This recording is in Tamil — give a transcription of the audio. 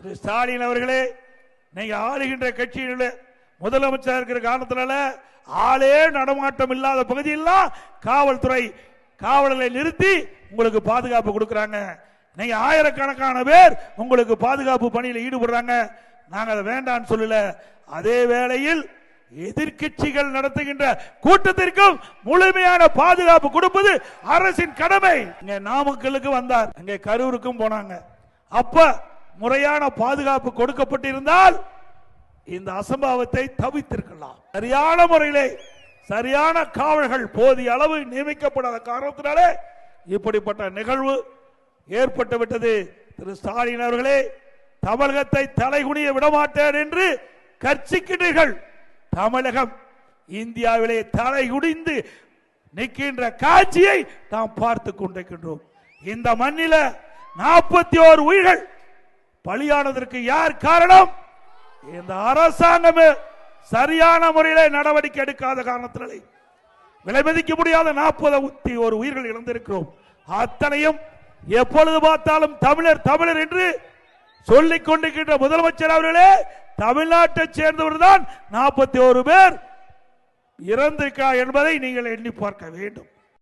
திரு ஸ்டாலின் அவர்களே, நீங்க ஆளுகின்ற கட்சியில முதலமைச்சர் இருக்கிற காரணத்தினால ஆளே நடமாட்டம் இல்லாத பகுதியெல்லாம் காவல்துறை காவலர்களை நிறுத்தி உங்களுக்கு பாதுகாப்பு கொடுக்கறாங்க. நீங்க ஆயிரக்கணக்கான பேர் உங்களுக்கு பாதுகாப்பு பணியில் ஈடுபடுறாங்க. நாங்க அதை வேண்டாம்னு சொல்லல. அதே வேளையில் எதிர்க்கட்சிகள் நடத்துகின்ற கூட்டத்திற்கும் முழுமையான பாதுகாப்பு கொடுப்பது அரசின் கடமை. இங்க நாமக்கலுக்கு வந்தார், அங்கே கரூருக்கும் போனாங்க. அப்ப முறையான பாதுகாப்பு கொடுக்கப்பட்டிருந்தால் இந்த அசம்பாவத்தை தவிர்த்திருக்கலாம். சரியான முறையிலே சரியான காவலர்கள் போதிய அளவு நியமிக்கப்படாத காரணத்தினாலே இப்படிப்பட்ட நிகழ்வு ஏற்பட்டு விட்டது. திரு ஸ்டாலின் அவர்களே, தமிழகத்தை தலைகுனிய விடமாட்டேன் என்று கர்ச்சிக்கிறீர்கள். தமிழகம் இந்தியாவிலே தலைகுனிந்து நிற்கின்ற காட்சியை நாம் பார்த்து கொண்டிருக்கின்றோம். இந்த மண்ணில 41 உயிர்கள் பலியானதற்கு யார் காரணம்? இந்த அரசாங்கமே சரியான முறையில் நடவடிக்கை எடுக்காத காரணத்தினாலே விலை மதிக்க முடியாத 41 உயிர்கள் இழந்திருக்கிறோம். அத்தனையும் எப்பொழுது பார்த்தாலும் தமிழர் தமிழர் என்று சொல்லிக் கொண்டிருக்கின்ற முதலமைச்சர் அவர்களே, தமிழ்நாட்டை சேர்ந்தவர் தான் 41 பேர் இறந்திருக்கிறார் என்பதை நீங்கள் எண்ணி பார்க்க வேண்டும்.